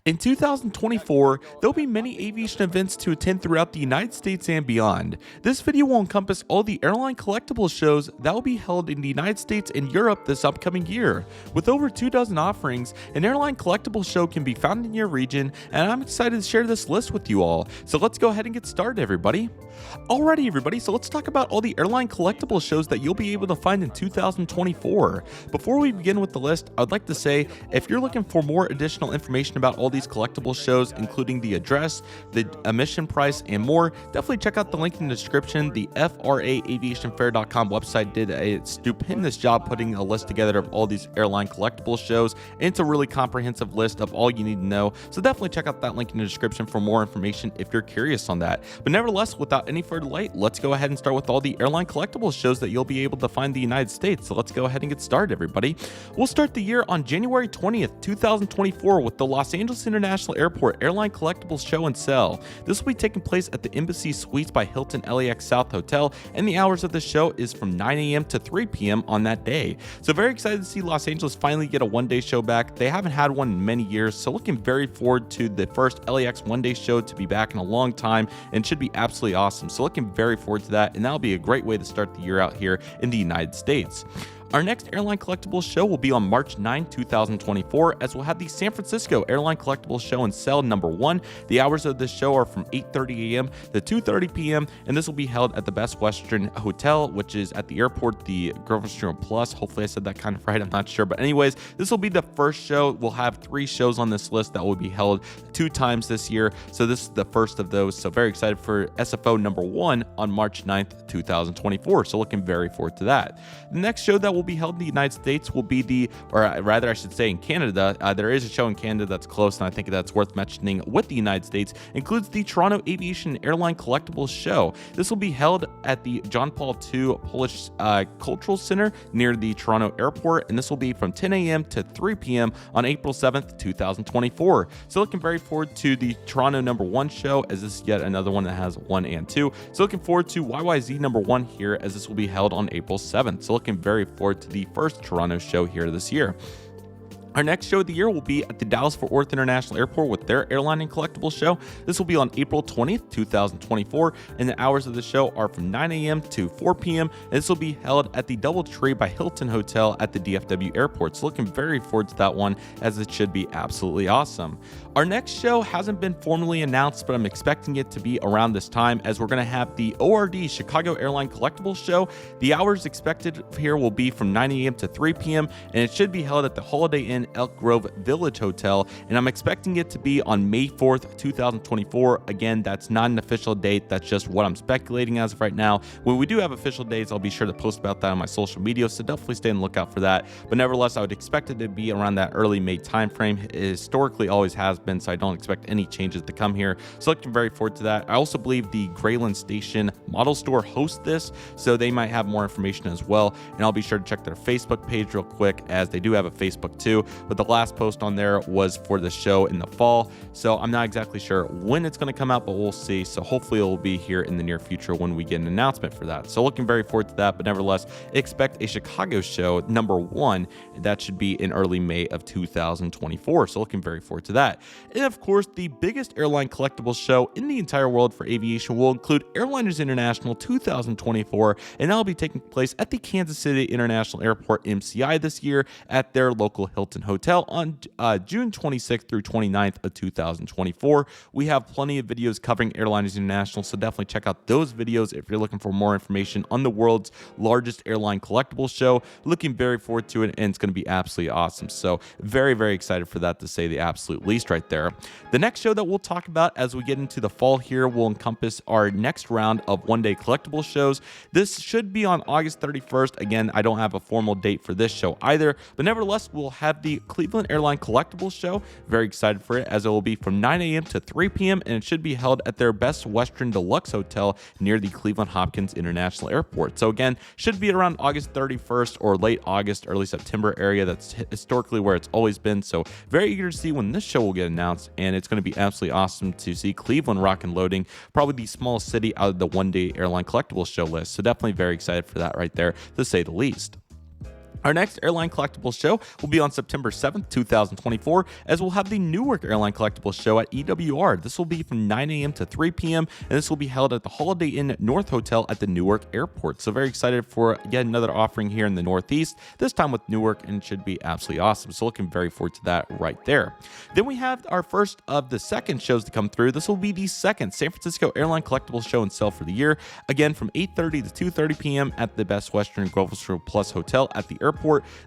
In 2024, there'll be many aviation events to attend throughout the United States and beyond. This video will encompass all the airline collectible shows that will be held in the United States and Europe this upcoming year. With over 24 offerings, an airline collectible show can be found in your region, and I'm excited to share this list with you all. So let's go ahead and get started, everybody. Alrighty, everybody, so let's talk about all the airline collectible shows that you'll be able to find in 2024. Before we begin with the list, I'd like to say, if you're looking for more additional information about all these collectible shows, including the address, the admission price, and more, definitely check out the link in the description. The FRAaviationfair.com website did a stupendous job putting a list together of all these airline collectible shows, and it's a really comprehensive list of all you need to know, so definitely check out that link in the description for more information if you're curious on that. But nevertheless, without any further delay, let's go ahead and start with all the airline collectible shows that you'll be able to find in the United States. So let's go ahead and get started, everybody. We'll start the year on January 20th, 2024 with the Los Angeles International Airport Airline Collectible Show and Sell. This will be taking place at the Embassy Suites by Hilton LAX South Hotel, and the hours of the show is from 9 a.m. to 3 p.m. on that day. So very excited to see Los Angeles finally get a one-day show back. They haven't had one in many years, so looking very forward to the first LAX one-day show to be back in a long time, and should be absolutely awesome. So looking very forward to that, and that'll be a great way to start the year out here in the United States. Our next airline collectible show will be on March 9, 2024, as we'll have the San Francisco Airline Collectible Show and Sell #1. The hours of this show are from 8:30 a.m. to 2:30 p.m., and this will be held at the Best Western Hotel, which is at the airport, the Grover's Plus. Hopefully I said that kind of right, I'm not sure. But anyways, this will be the first show. We'll have 3 shows on this list that will be held 2 times this year, so this is the first of those. So very excited for SFO #1 on March 9th, 2024. So looking very forward to that. The next show that will be held in the United States will be or rather I should say in Canada. There is a show in Canada that's close, and I think that's worth mentioning with the United States. Includes the Toronto Aviation Airline Collectible Show. This will be held at the John Paul II Polish Cultural Center near the Toronto Airport, and this will be from 10 a.m. to 3 p.m. on April 7th, 2024. So looking very forward to the Toronto #1 show, as this is yet another one that has 1 and 2. So looking forward to YYZ #1 here, as this will be held on April 7th. So looking very forward to the first Toronto show here this year. Our next show of the year will be at the Dallas-Fort Worth International Airport with their airline and collectible show. This will be on April 20th, 2024, and the hours of the show are from 9 a.m. to 4 p.m. And this will be held at the DoubleTree by Hilton Hotel at the DFW Airport. So looking very forward to that one, as it should be absolutely awesome. Our next show hasn't been formally announced, but I'm expecting it to be around this time, as we're going to have the ORD Chicago Airline Collectible Show. The hours expected here will be from 9 a.m. to 3 p.m., and it should be held at the Holiday Inn Elk Grove Village Hotel, and I'm expecting it to be on May 4th, 2024. Again, that's not an official date, that's just what I'm speculating as of right now. When we do have official dates, I'll be sure to post about that on my social media, so definitely stay on the lookout for that. But nevertheless, I would expect it to be around that early May time frame. It historically always has been, so I don't expect any changes to come here. So looking very forward to that. I also believe the Grayland Station Model Store hosts this, so they might have more information as well, and I'll be sure to check their Facebook page real quick, as they do have a Facebook too. But the last post on there was for the show in the fall, so I'm not exactly sure when it's going to come out, but we'll see. So hopefully it will be here in the near future when we get an announcement for that. So looking very forward to that, but nevertheless, expect a Chicago show #1, and that should be in early May of 2024. So looking very forward to that. And of course, the biggest airline collectible show in the entire world for aviation will include Airliners International 2024, and that'll be taking place at the Kansas City International Airport MCI this year at their local Hilton Hotel on June 26th through 29th of 2024. We have plenty of videos covering Airliners International, so definitely check out those videos if you're looking for more information on the world's largest airline collectible show. Looking very forward to it, and it's going to be absolutely awesome. So very, very excited for that, to say the absolute least right there. The next show that we'll talk about as we get into the fall here will encompass our next round of one-day collectible shows. This should be on August 31st. Again, I don't have a formal date for this show either, but nevertheless, we'll have the Cleveland Airline Collectible Show. Very excited for it, as it will be from 9 a.m. to 3 p.m. and it should be held at their Best Western Deluxe Hotel near the Cleveland Hopkins International Airport. So again, should be around August 31st or late August, early September area. That's historically where it's always been. So very eager to see when this show will get announced, and it's going to be absolutely awesome to see Cleveland rock and loading, probably the smallest city out of the one-day airline collectible show list. So definitely very excited for that right there, to say the least. Our next Airline Collectible Show will be on September 7th, 2024, as we'll have the Newark Airline Collectible Show at EWR. This will be from 9 a.m. to 3 p.m., and this will be held at the Holiday Inn North Hotel at the Newark Airport. So very excited for yet another offering here in the Northeast, this time with Newark, and it should be absolutely awesome. So looking very forward to that right there. Then we have our first of the second shows to come through. This will be the second San Francisco Airline Collectible Show and Sale for the year, again from 8:30 to 2:30 p.m. at the Best Western Groveland Plus Hotel at the airport.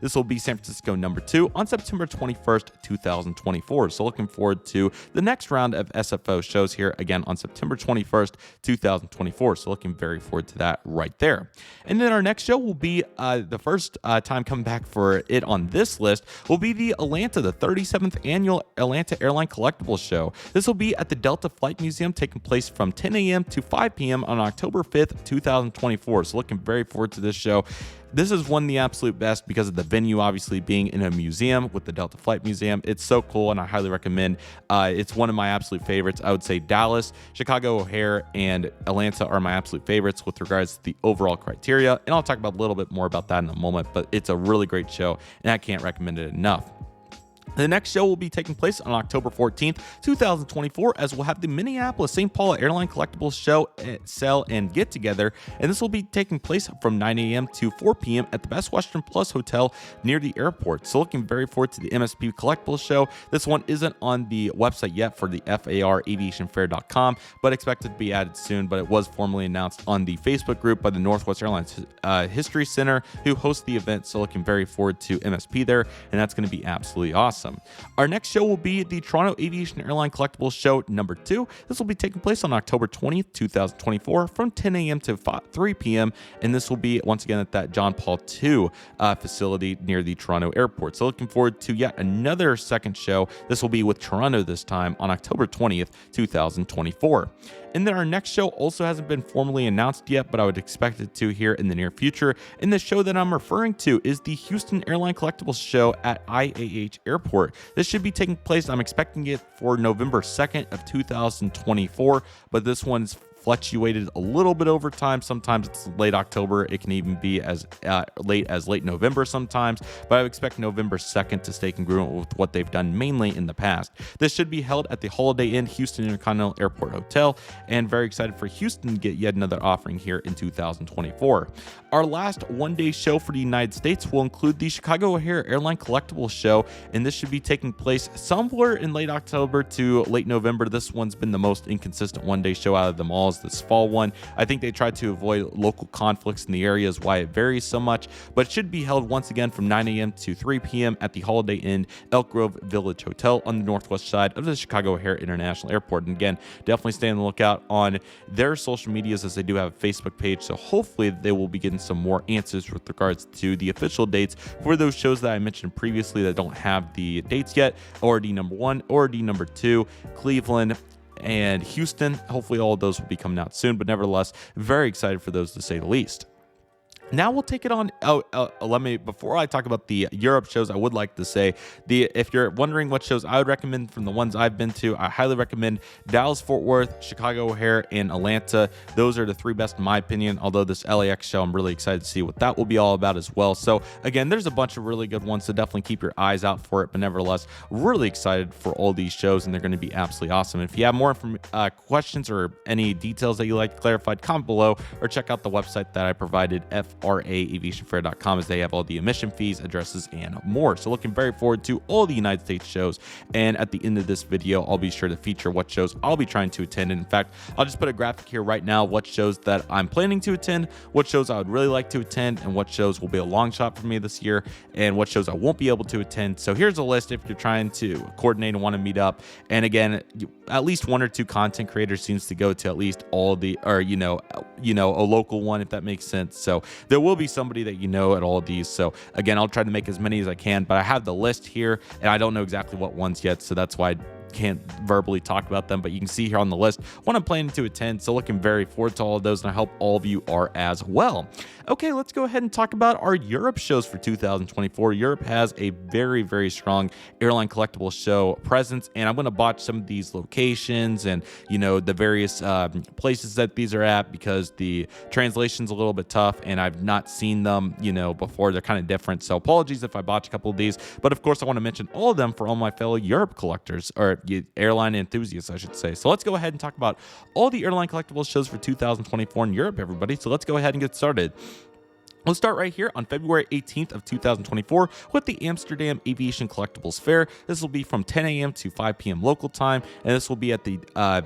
This will be San Francisco number 2 on September 21st, 2024. So looking forward to the next round of SFO shows here again on September 21st, 2024. So looking very forward to that right there. And then our next show will be the first time coming back for it on this list will be the 37th annual Atlanta Airline Collectible Show. This will be at the Delta Flight Museum, taking place from 10 a.m. to 5 p.m. on October 5th, 2024. So looking very forward to this show. This is one of the absolute best because of the venue obviously being in a museum with the Delta Flight Museum. It's so cool, and I highly recommend. It's one of my absolute favorites. I would say Dallas, Chicago O'Hare, and Atlanta are my absolute favorites with regards to the overall criteria, and I'll talk about a little bit more about that in a moment, but it's a really great show, and I can't recommend it enough. The next show will be taking place on October 14th, 2024, as we'll have the Minneapolis St. Paul Airline Collectibles Show, Sell, and Get Together, and this will be taking place from 9 a.m. to 4 p.m. at the Best Western Plus Hotel near the airport. So looking very forward to the MSP Collectibles Show. This one isn't on the website yet for the FARaviationfair.com, but expected to be added soon, but it was formally announced on the Facebook group by the Northwest Airlines History Center, who hosts the event. So looking very forward to MSP there, and that's going to be absolutely awesome. Our next show will be the Toronto Aviation Airline Collectibles Show number 2. This will be taking place on October 20th, 2024 from 10 a.m. to 3 p.m. And this will be once again at that John Paul II facility near the Toronto airport. So looking forward to yet another second show. This will be with Toronto this time on October 20th, 2024. And then our next show also hasn't been formally announced yet, but I would expect it to here in the near future. And the show that I'm referring to is the Houston Airline Collectibles Show at IAH Airport. This should be taking place, I'm expecting it for November 2nd of 2024, but this one's fluctuated a little bit over time. Sometimes it's late October. It can even be as late November sometimes, but I would expect November 2nd to stay congruent with what they've done mainly in the past. This should be held at the Holiday Inn Houston Intercontinental Airport Hotel, and very excited for Houston to get yet another offering here in 2024. Our last one-day show for the United States will include the Chicago O'Hare Airline Collectible Show, and this should be taking place somewhere in late October to late November. This one's been the most inconsistent one-day show out of them all. This fall one. I think they tried to avoid local conflicts in the area, is why it varies so much, but it should be held once again from 9 a.m. to 3 p.m. at the Holiday Inn Elk Grove Village Hotel on the northwest side of the Chicago O'Hare International Airport. And again, definitely stay on the lookout on their social medias, as they do have a Facebook page, so hopefully they will be getting some more answers with regards to the official dates for those shows that I mentioned previously that don't have the dates yet. ORD number 1, ORD number 2, Cleveland, and Houston. Hopefully all of those will be coming out soon, but nevertheless, very excited for those to say the least. Now we'll take it on. Before I talk about the Europe shows, I would like to say if you're wondering what shows I would recommend from the ones I've been to, I highly recommend Dallas, Fort Worth, Chicago O'Hare, and Atlanta. Those are the 3 best in my opinion. Although this LAX show, I'm really excited to see what that will be all about as well. So again, there's a bunch of really good ones, so definitely keep your eyes out for it. But nevertheless, really excited for all these shows, and they're going to be absolutely awesome. If you have more questions or any details that you'd like clarified, comment below or check out the website that I provided, FARaviationfair.com, as they have all the admission fees, addresses, and more. So looking very forward to all the United States shows. And at the end of this video, I'll be sure to feature what shows I'll be trying to attend. And in fact, I'll just put a graphic here right now, what shows that I'm planning to attend, what shows I would really like to attend, and what shows will be a long shot for me this year, and what shows I won't be able to attend. So here's a list if you're trying to coordinate and want to meet up. And again, at least 1 or 2 content creators seems to go to at least all the, or a local one, if that makes sense. So there will be somebody that at all of these. So again, I'll try to make as many as I can, but I have the list here and I don't know exactly what ones yet. So that's why I can't verbally talk about them, but you can see here on the list what I'm planning to attend. So looking very forward to all of those, and I hope all of you are as well. Okay, let's go ahead and talk about our Europe shows for 2024. Europe has a very, very strong Airline Collectible Show presence, and I'm going to botch some of these locations and, you know, the various places that these are at, because the translation's a little bit tough and I've not seen them, you know, before. They're kind of different, so apologies if I botch a couple of these, but of course I want to mention all of them for all my fellow Europe collectors, or airline enthusiasts, I should say. So let's go ahead and talk about all the Airline Collectible shows for 2024 in Europe, everybody. So let's go ahead and get started. We'll start right here on February 18th of 2024 with the Amsterdam Aviation Collectibles Fair. This will be from 10 a.m. to 5 p.m. local time, and this will be at the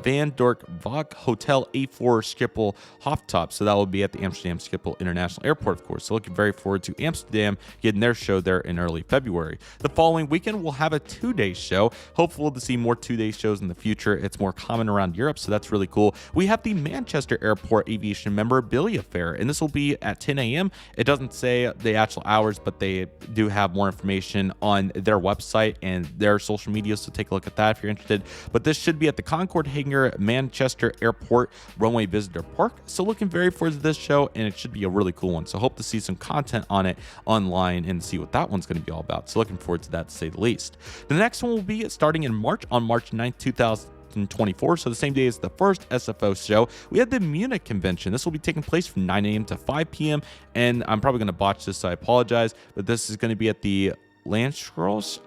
Van Dork Vog Hotel A4 Schiphol Hoftop. So that will be at the Amsterdam Schiphol International Airport, of course. So looking very forward to Amsterdam getting their show there in early February. The following weekend, we'll have a 2-day show. Hopeful to see more 2-day shows in the future. It's more common around Europe, so that's really cool. We have the Manchester Airport Aviation Memorabilia Fair, and this will be at 10 a.m. It doesn't say the actual hours, but they do have more information on their website and their social media, so take a look at that if you're interested. But this should be at the Concorde Hangar, Manchester Airport Runway Visitor Park. So looking very forward to this show, and it should be a really cool one. So hope to see some content on it online and see what that one's going to be all about. So looking forward to that, to say the least. The next one will be starting in March, on March 9th, 2024, so the same day as the first SFO show. We had the Munich convention. This will be taking place from 9 a.m. to 5 p.m. and I'm probably going to botch this, so I apologize, but this is going to be at the Landstrasse.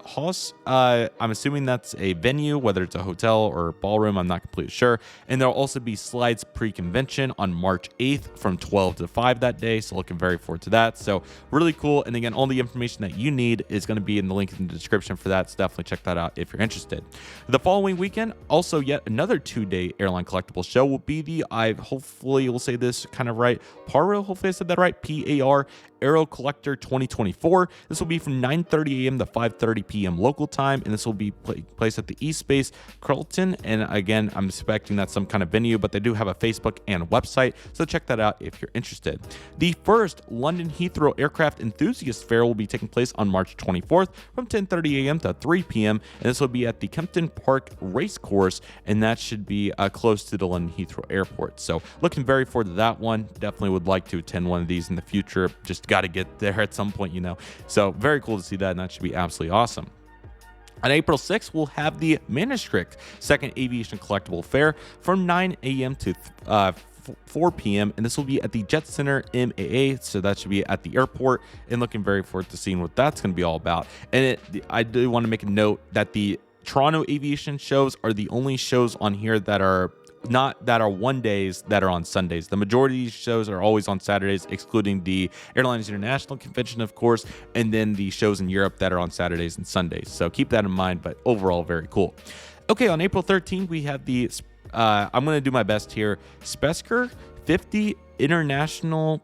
I'm assuming that's a venue, whether it's a hotel or ballroom, I'm not completely sure. And there'll also be slides pre-convention on March 8th from 12 to 5 that day, so looking very forward to that. So really cool, and again, all the information that you need is going to be in the link in the description for that, so definitely check that out if you're interested. The following weekend, also yet another 2-day Airline Collectible show will be the, I hopefully will say this kind of right, PARO, hopefully I said that right, PAR Aero Collector 2024. This will be from 9:30 a.m. to 5:30 p.m. local time, and this will be placed at the East Space Carlton. And again, I'm expecting that's some kind of venue, but they do have a Facebook and website, so check that out if you're interested. The first London Heathrow Aircraft Enthusiast Fair will be taking place on March 24th from 10:30 a.m. to 3 p.m. and this will be at the Kempton Park Racecourse, and that should be close to the London Heathrow Airport. So looking very forward to that one. Definitely would like to attend one of these in the future. Just got to get there at some point, you know. So very cool to see that, and that should be absolutely awesome. On April 6th, we'll have the Manuscript Second Aviation Collectible Fair from 9 a.m. to 4 p.m. and this will be at the Jet Center MAA, so that should be at the airport, and looking very forward to seeing what that's going to be all about. And I do want to make a note that the Toronto Aviation shows are the only shows on here that are one days that are on Sundays. The majority of these shows are always on Saturdays, excluding the Airlines International Convention, of course, and then the shows in Europe that are on Saturdays and Sundays. So keep that in mind, but overall, very cool. Okay, on April 13th, we have the, I'm going to do my best here, Spesker 50 International.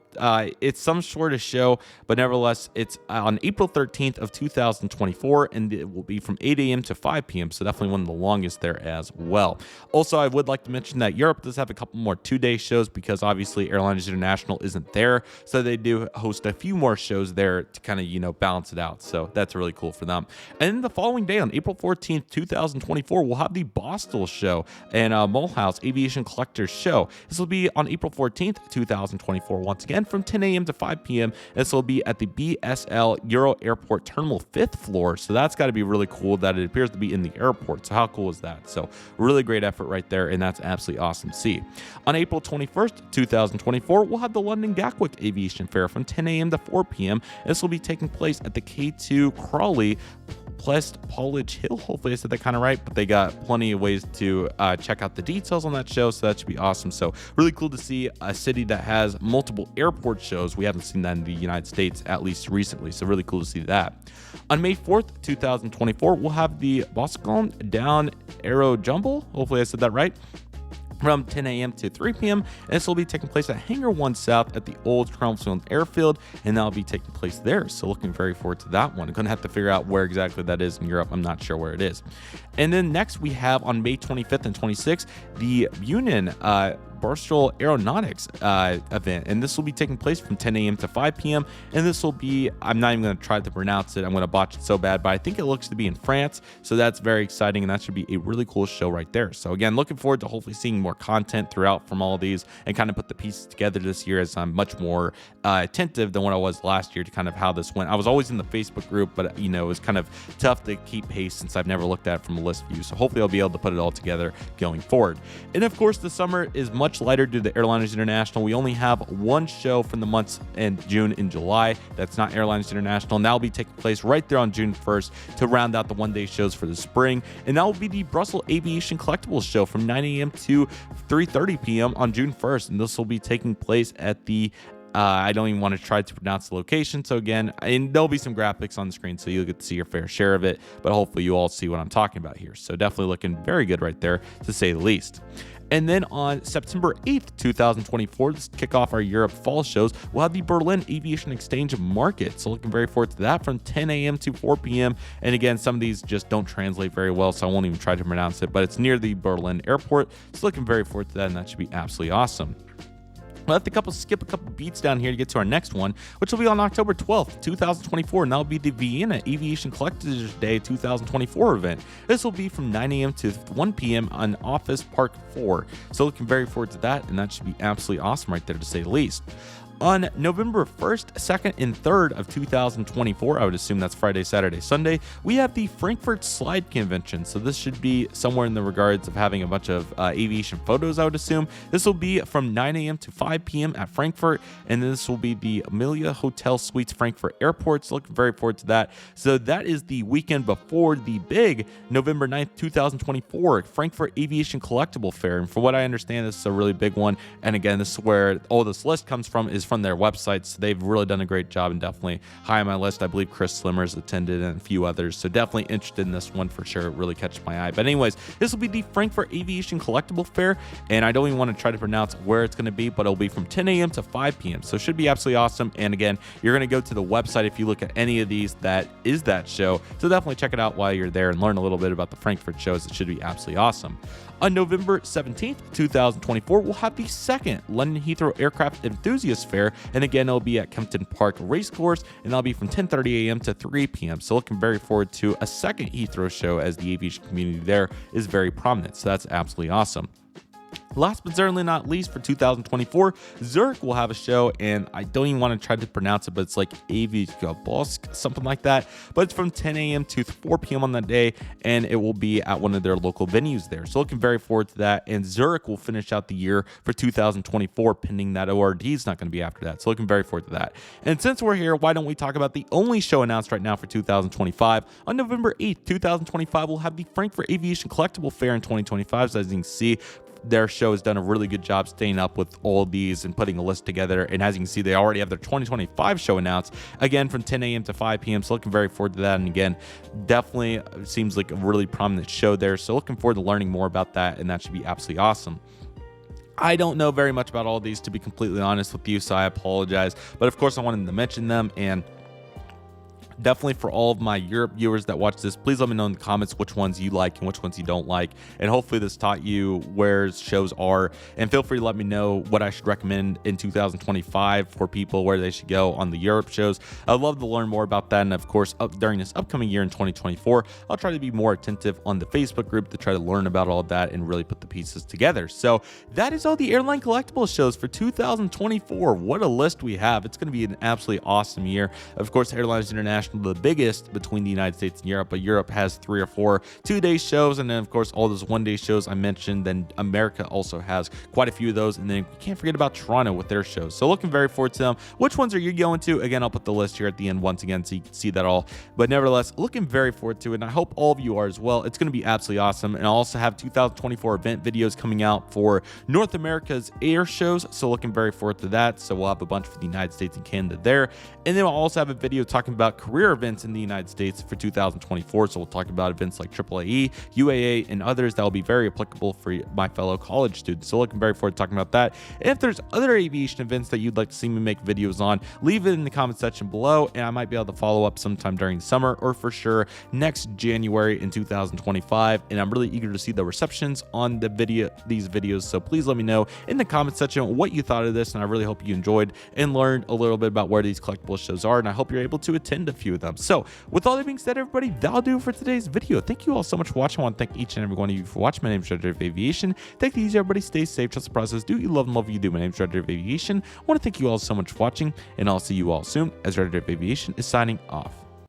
It's some sort of show, but nevertheless, it's on April 13th of 2024, and it will be from 8 a.m. to 5 p.m. So definitely one of the longest there as well. Also, I would like to mention that Europe does have a couple more 2-day shows, because obviously Airlines International isn't there, so they do host a few more shows there to kind of, you know, balance it out. So that's really cool for them. And then the following day, on April 14th, 2024, we'll have the Boston show and Mulhouse Aviation Collectors Show. This will be on April 14th, 2024, once again from 10 a.m. to 5 p.m. This will be at the BSL Euro Airport Terminal 5th floor. So that's got to be really cool that it appears to be in the airport. So how cool is that? So really great effort right there, and that's absolutely awesome to see. On April 21st, 2024, we'll have the London Gatwick Aviation Fair from 10 a.m. to 4 p.m. This will be taking place at the K2 Crawley Pollage Hill. Hopefully I said that kind of right, but they got plenty of ways to check out the details on that show, so that should be awesome. So really cool to see a city that has multiple airport shows. We haven't seen that in the United States, at least recently, so really cool to see that. On May 4th, 2024, we'll have the Boscon Down Aero Jumble. Hopefully I said that right, from 10 a.m. to 3 p.m. and this will be taking place at Hangar 1 South at the old Chelmsford Airfield, and that'll be taking place there. So looking very forward to that one. I'm going to have to figure out where exactly that is in Europe. I'm not sure where it is. And then next we have on May 25th and 26th, the Bunin Barstool Aeronautics event, and this will be taking place from 10 a.m. to 5 p.m. And this will be, I'm not even going to try to pronounce it, I'm going to botch it so bad, but I think it looks to be in France, so that's very exciting, and that should be a really cool show right there. So again, looking forward to hopefully seeing more content throughout from all of these and kind of put the pieces together this year, as I'm much more attentive than what I was last year to kind of how this went. I was always in the Facebook group, but you know, it was kind of tough to keep pace since I've never looked at it from a list view. So hopefully I'll be able to put it all together going forward. And of course, the summer is much lighter due to Airliners International. We only have one show from the months in June and July. That's not Airliners International, and that will be taking place right there on June 1st to round out the one-day shows for the spring. And that will be the Brussels Aviation Collectible Show from 9 a.m. to 3:30 p.m. on June 1st. And this will be taking place at the I don't even want to try to pronounce the location. So again, and there'll be some graphics on the screen, so you'll get to see your fair share of it, but hopefully you all see what I'm talking about here. So definitely looking very good right there, to say the least. And then on September 8th, 2024, let's kick off our Europe fall shows. We'll have the Berlin Aviation Exchange Market. So looking very forward to that from 10 a.m. to 4 p.m. And again, some of these just don't translate very well, so I won't even try to pronounce it, but it's near the Berlin airport. So looking very forward to that, and that should be absolutely awesome. We'll have to skip a couple beats down here to get to our next one, which will be on October 12th, 2024, and that will be the Vienna Aviation Collectors Day 2024 event. This will be from 9 a.m. to 1 p.m. on Office Park 4. So looking very forward to that, and that should be absolutely awesome right there, to say the least. On November 1st, 2nd, and 3rd of 2024, I would assume that's Friday, Saturday, Sunday, we have the Frankfurt Slide Convention. So this should be somewhere in the regards of having a bunch of aviation photos, I would assume. This will be from 9 a.m. to 5 p.m. at Frankfurt, and this will be the Amelia Hotel Suites Frankfurt Airport. So looking very forward to that. So that is the weekend before the big November 9th, 2024 Frankfurt Aviation Collectible Fair. And from what I understand, this is a really big one. And again, this is where all this list comes is from their websites. They've really done a great job, and definitely high on my list. I believe Chris Slimmers attended and a few others, so definitely interested in this one for sure. It really catches my eye. But anyways, this will be the Frankfurt Aviation Collectible Fair, and I don't even want to try to pronounce where it's going to be, but it'll be from 10 a.m. to 5 p.m. So it should be absolutely awesome. And again, you're going to go to the website if you look at any of these, that is that show. So definitely check it out while you're there and learn a little bit about the Frankfurt shows. It should be absolutely awesome. On November 17th, 2024, we'll have the second London Heathrow Aircraft Enthusiast Fair, and again, it'll be at Kempton Park Racecourse, and that'll be from 10:30 a.m. to 3 p.m. So looking very forward to a second Heathrow show, as the aviation community there is very prominent. So that's absolutely awesome. Last but certainly not least, for 2024, Zurich will have a show, and I don't even want to try to pronounce it, but it's like Aviabosk, something like that. But it's from 10 a.m. to 4 p.m. on that day, and it will be at one of their local venues there. So looking very forward to that. And Zurich will finish out the year for 2024, pending that ORD is not going to be after that. So looking very forward to that. And since we're here, why don't we talk about the only show announced right now for 2025? On November 8th, 2025, we'll have the Frankfurt Aviation Collectible Fair in 2025. So as you can see, their show has done a really good job staying up with all of these and putting a list together. And as you can see, they already have their 2025 show announced, again from 10 a.m. to 5 p.m. So looking very forward to that. And again, definitely seems like a really prominent show there. So looking forward to learning more about that, and that should be absolutely awesome. I don't know very much about all these, to be completely honest with you, so I apologize. But of course, I wanted to mention them, and definitely for all of my Europe viewers that watch this, please let me know in the comments which ones you like and which ones you don't like. And hopefully this taught you where shows are. And feel free to let me know what I should recommend in 2025 for people, where they should go on the Europe shows. I'd love to learn more about that. And of course, during this upcoming year in 2024, I'll try to be more attentive on the Facebook group to try to learn about all of that and really put the pieces together. So that is all the Airline Collectible shows for 2024. What a list we have. It's going to be an absolutely awesome year. Of course, Airlines International, the biggest between the United States and Europe, but Europe has 3 or 4 two-day shows, and then of course all those one-day shows I mentioned. Then America also has quite a few of those, and then we can't forget about Toronto with their shows. So looking very forward to them. Which ones are you going to? Again, I'll put the list here at the end once again so you can see that all, but nevertheless, looking very forward to it, and I hope all of you are as well. It's going to be absolutely awesome. And I'll also have 2024 event videos coming out for North America's air shows, so looking very forward to that. So we'll have a bunch for the United States and Canada there, and then I'll also have a video talking about career career events in the United States for 2024. So we'll talk about events like AAAE, UAA, and others that will be very applicable for my fellow college students. So looking very forward to talking about that. And if there's other aviation events that you'd like to see me make videos on, leave it in the comment section below, and I might be able to follow up sometime during the summer or for sure next January in 2025. And I'm really eager to see the receptions on these videos. So please let me know in the comment section what you thought of this, and I really hope you enjoyed and learned a little bit about where these collectible shows are, and I hope you're able to attend a few of them. So with all that being said, everybody, that'll do it for today's video. Thank you all so much for watching. I want to thank each and every one of you for watching. My name is Redriveraviation. Take it easy, everybody. Stay safe. Trust the process. Do what you love and love what you do. My name is Redriveraviation. I want to thank you all so much for watching, and I'll see you all soon as Redriveraviation is signing off.